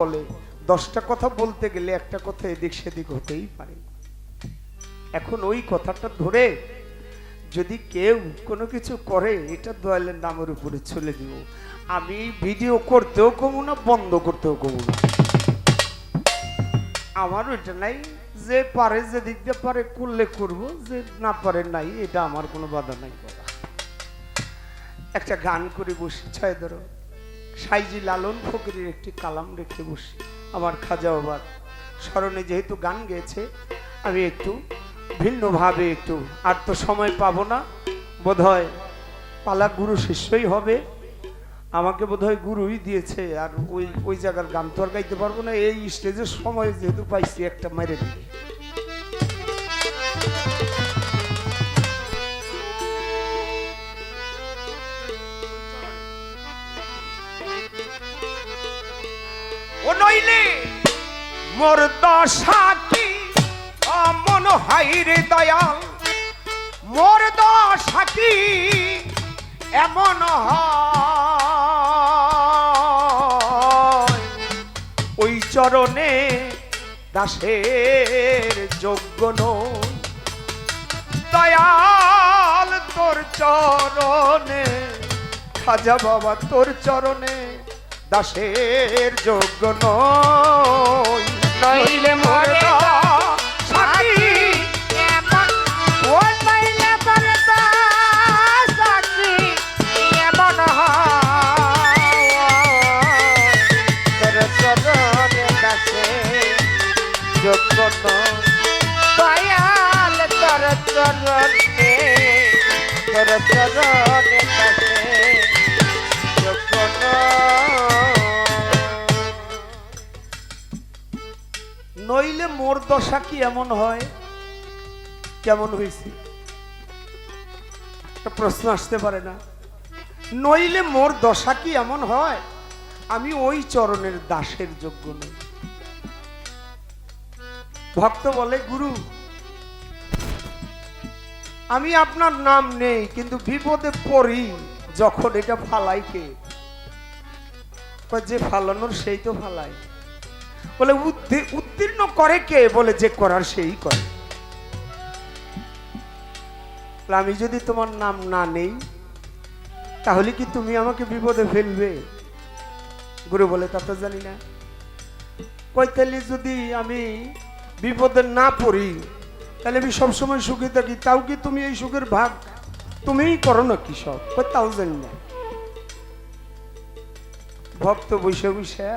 বলে 10টা কথা বলতে গেলে একটা কথা এদিক সেদিক হতেই পারে। এখন ওই কথাটা ধরে যদি কেউ কোনো কিছু করে এটা দয়ালের নামের উপরে চলে দিব। আমি ভিডিও করতেও কমু না, বন্ধ করতেও কমু না। আমার ওইটা নাই, যে পারে যে দিক দিয়ে পারে করলে করব, যে না পারে নাই, এটা আমার কোনো বাধা নাই। বাবা একটা গান করে বসি, ছয় ধরো সাইজি লালন ফকিরের একটি কালাম রেখে বসি। আমার খাজা বাবার স্মরণে যেহেতু গান গেয়েছে, আমি একটু ভিন্নভাবে একটু, আর তো সময় পাবো না, বোধহয় পালা গুরু শিষ্যই হবে, আমাকে বোধহয় গুরুই দিয়েছে। আর ওই ওই জায়গার গান তো আর গাইতে পারবো না, এই স্টেজের সময় যেহেতু পাইছি একটা মেরে দিবে। ও নইলে মোর দশা কি অমন হাইরে দয়াল, মোর দশা কি এমন হয়, ওই চরণে দাসের যোগ্য নয়। দয়াল তোর চরণে, খাজা বাবা তোর চরণে দাসের যোগ্য নয়। নইলে মোর সাথী এমন, ও নইলে মোর সাথী এমন হয়, তোর চরণে দাসের যোগ্য নয়। দয়াল তোর চরণে, তোর চরণে দাসের যোগ্য নইলে মোর দশা কি এমন হয়। কেমন হয়েছে প্রশ্ন আসতে পারে না? নইলে মোর দশা কি এমন হয়, আমি ওই চরণের দাসের যোগ্য নই। ভক্ত বলে, গুরু আমি আপনার নাম নেই, কিন্তু বিপদে পড়ি যখন, এটা ফালাই কে? যে ফালানোর সেই তো ফালায়। বলে উত্তীর্ণ করে কে? বলে যে করার সেই করে। আমি যদি তোমার নাম না নেই তাহলে কি তুমি আমাকে বিপদে ফেলবে? গুরু বলে, তা তো জানি না। কইতালি যদি আমি বিপদে না পড়ি তাহলে আমি সবসময় সুখে থাকি, তাও কি তুমি এই সুখের ভাগ তুমিই করো না কি সব? তাও জানি না। ভক্ত বসে বসে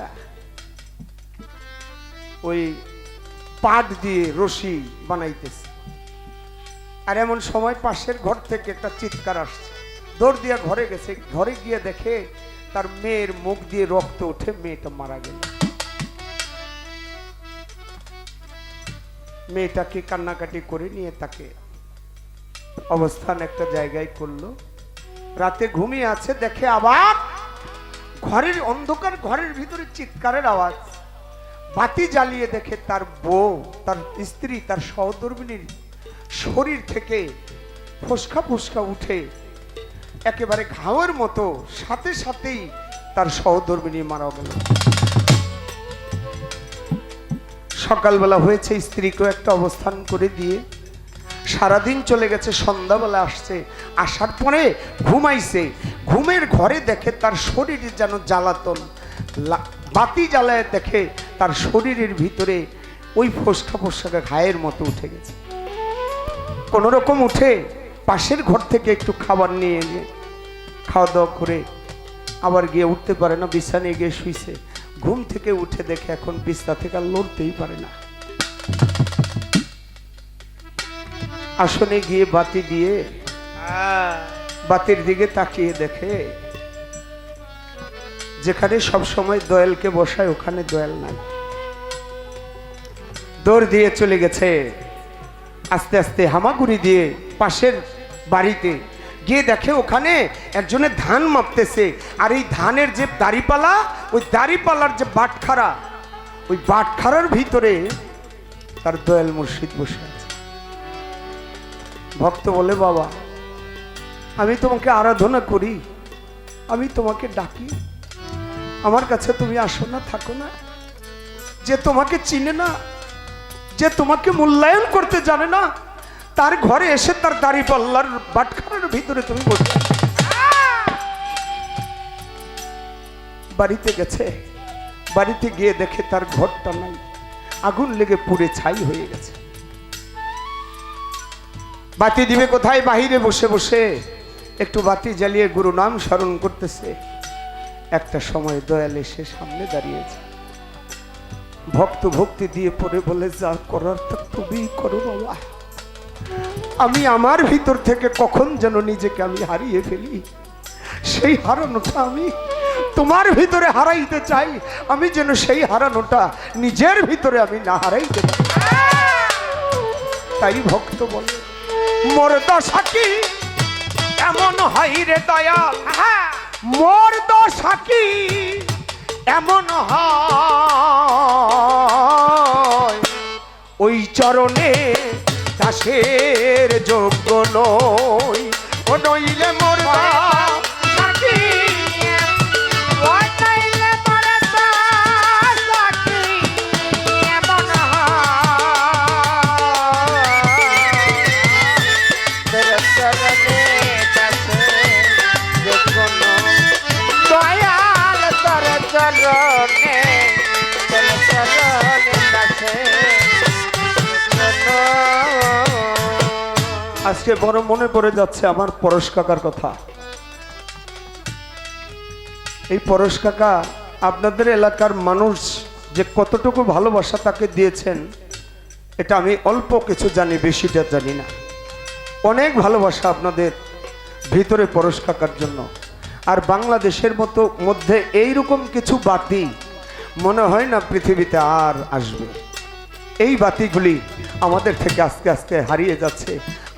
ওই পাট দিয়ে রশি বানাইতেছে, আর এমন সময় পাশের ঘর থেকে একটা চিৎকার আসছে। দৌড় দিয়া ঘরে গেছে, ঘরে গিয়ে দেখে তার মেয়ের মুখ দিয়ে রক্ত উঠে, মেয়েটা মারা গেল। মেয়েটাকে কান্নাকাটি করে নিয়ে তাকে অবস্থান একটা জায়গায় করলো। রাতে ঘুমিয়ে আছে, দেখে আবার ঘরের অন্ধকার, ঘরের ভিতরে চিৎকারের আওয়াজ। বাতি জ্বালিয়ে দেখে তার বউ, তার স্ত্রী, তার সহধর্মিনীর শরীর থেকে ফোসকা ফোসকা উঠে একেবারে ঘাওয়ের মতো, সাথে সাথেই তার সহধর্মিনী মারা গেল। সকালবেলা হয়েছে, স্ত্রীকে একটা অবস্থান করে দিয়ে সারাদিন চলে গেছে, সন্ধ্যাবেলা আসছে, আসার পরে ঘুমাইছে, ঘুমের ঘরে দেখে তার শরীরে যেন জ্বালাতন। বাতি জ্বালায় দেখে তার শরীরের ভিতরে ওই ফোসকা ফোসকা ঘায়ের মতো উঠে গেছে। কোন রকম উঠে পাশের ঘর থেকে একটু খাবার নিয়ে এনে খাওয়া দাওয়া করে আবার গিয়ে উঠতে পারে না, বিছানায় গিয়ে শুইছে। ঘুম থেকে উঠে দেখে এখন বিছনা থেকে আর লড়তেই পারে না। আসনে গিয়ে বাতি দিয়ে বাতির দিকে তাকিয়ে দেখে যেখানে সব সময় দয়ালকে বসায় ওখানে দয়াল নাই। দৌড় দিয়ে চলে গেছে, আস্তে আস্তে হামাগুড়ি দিয়ে পাশের বাড়িতে গিয়ে দেখে ওখানে একজনের ধান মাপতেছে। আর এই ধানের যে দাড়িপালা, ওই দাড়িপালার যে বাটখারা, ওই বাটখারার ভিতরে তার দয়াল মুর্শিদ বসে আছে। ভক্ত বলে, বাবা আমি তোমাকে আরাধনা করি, আমি তোমাকে ডাকি, আমার কাছে তুমি আসো না, থাকো না। যে তোমাকে চিনে না, যে তোমাকে মূল্যায়ন করতে জানে না, তার ঘরে এসে তার দাড়ি পাল্লার বাটখারার ভিতরে তুমি বসে। বাড়িতে গেছে, বাড়িতে গিয়ে দেখে তার ঘরটা নাই, আগুন লেগে পুড়ে ছাই হয়ে গেছে। বাতি দিবে কোথায়? বাহিরে বসে বসে একটু বাতি জ্বালিয়ে গুরু নাম স্মরণ করতেছে। একটা সময় দয়াল এসে সামনে দাঁড়িয়েছে, ভক্ত ভক্তি দিয়ে পড়ে বলে, যা করার তা তুমি করো বাবা, আমি আমার ভিতর থেকে কখন যেন নিজেকে আমি হারিয়ে ফেলি, সেই হারানোটা আমি তোমার ভিতরে হারাইতে চাই, আমি যেন সেই হারানোটা নিজের ভিতরে আমি না হারাইতে পারি। তাই ভক্ত বলে, মোর দশা কি এমন হয় রে দয়াল, মোর দশা কি এমন হয়, ওই চরণে দাসের যোগ্য নই, ও নইলে মোর দশা কি, ও নইলে মোর দশা কি এমন আজকে বড় মনে পড়ে যাচ্ছে আমার পরশ কাকার কথা। এই পরশ কাকা আপনাদের এলাকার মানুষ যে কতটুকু ভালোবাসা তাকে দিয়েছেন, এটা আমি অল্প কিছু জানি, বেশিটা জানি না। অনেক ভালোবাসা আপনাদের ভিতরে পরশ কাকার জন্য। আর বাংলাদেশের মধ্যে এইরকম কিছু বাতি মনে হয় না পৃথিবীতে আর আসবে। এই বাতিগুলি আমাদের থেকে আস্তে আস্তে হারিয়ে যাচ্ছে।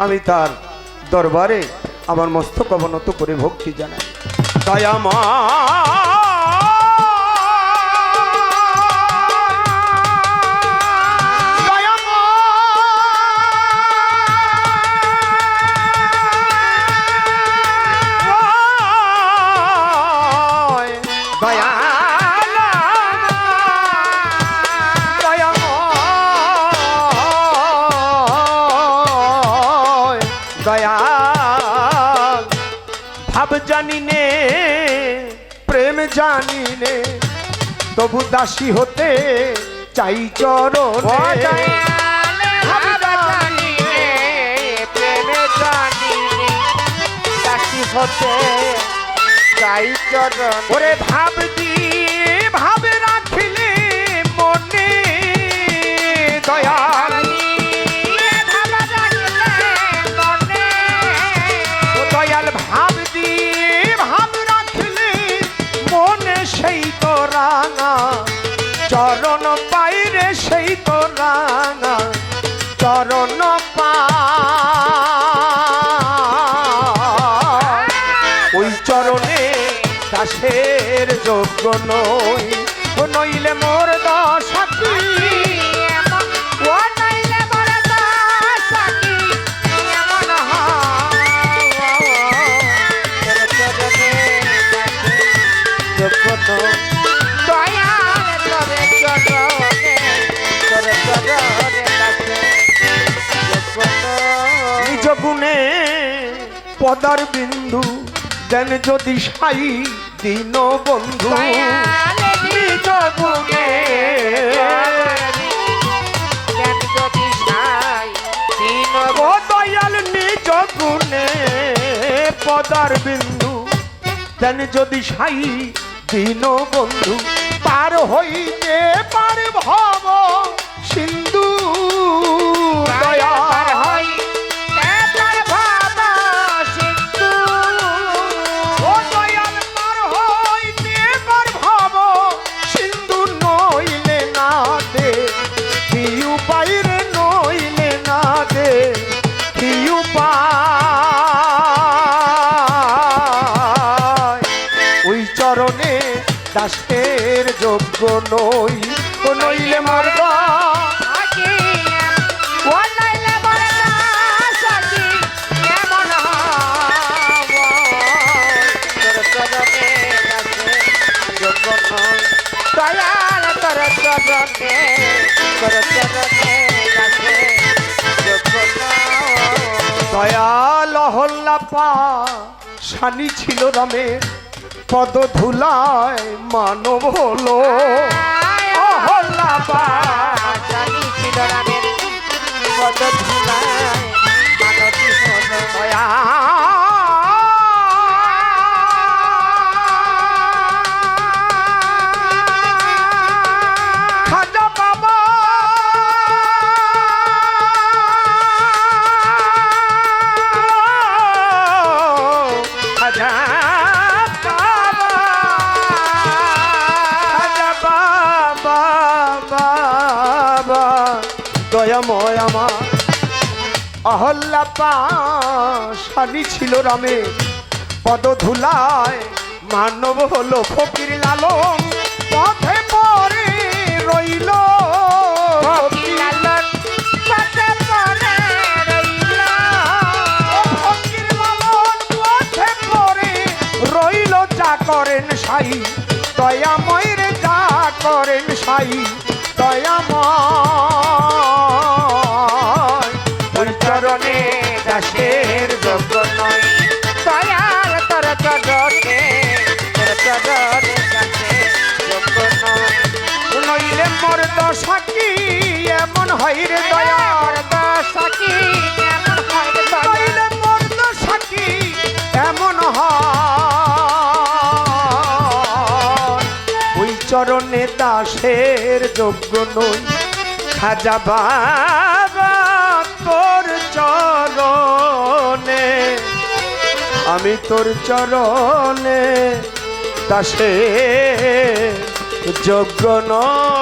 আমি তার দরবারে আমার মস্তক অবনত করে ভক্তি জানাই। দয়াময় দয়াল ভাব জানি নে, প্রেম জানি নে, তবু দাসী হতে চাই চরণে। ভাব জানি নে, প্রেম জানি নে, দাসী হতে চাই চরণে। ওরে ভাব দিয়ে ভাব রাখিলে মনে দয়াল, দয়াল ভাব দিয়ে ভাব রাখলে মনে সেই তো রাঙা চরণ পাইরে, সেই তো রাঙা চরণ পায়। ওই চরণে দাসের যোগ্য নই, ও নইলে মোর দশা কি, ও নইলে মোর দশা কি এমন নিজ গুণে পদার বিন্দু দেন যদি সাই দিন বন্ধু, নিজ গুণে দেন যদি সাই দিন, ও দয়াল নিজ গুণে পদার বিন্দু দেন যদি সাই দিন বন্ধু, পার হইতে পার ভব সিন্ধু। দয়াল হইতে পার ভব সিন্ধু, ও দয়াল পার হইতে পার ভব সিন্ধু, নইলে না দে কি উপায় রে, নইলে না দে কি উপায়। ওই চরণে দাসের যোগ্য নই, ও নইলে মোর দশা কি, ও নইলে মোর দশা কি এমন হয়, তোর চরণে দাসের যোগ্য নই, দয়াল তোর চরণে চরণে তোর চরণে দাসে যোগ্য নয়। দয়াল অহল্যা পা শানি ছিল রামের পদ ধুলায় মানব হলো অহল্যা পা জানি ছিল রামের পদ ধুলায় মানবী হলো। দয়া খাজা বাবা খাজা বাবা খাজা বাবা বাবা দয়াময় আমার অহল্যা পা শানি ছিল রামে পদ ধুলায় মানব হলো ফকির লালন পথে পরে রইল ফকির লালন পথে পরে রইল। ফকির লালন পথে পরে রইল যা করেন সাই দয়াময় রে যা করেন সাই দয়াময় তোর চরণে দাসের যোগ্য নয়। দয়াল তোর চরণে তোর চরণে দাসের যোগ্য নয়। নইলে মোর দশা কি এমন হয় রে দয়া দয়ার দশা কি এমন হয় রে দয়া। নইলে মোর দশা কি এমন হয় ওই চরণে দাসের যোগ্য নই খাজা বাবা তোর চরণে আমি তোর চরণে দাসের যোগ্য নয়।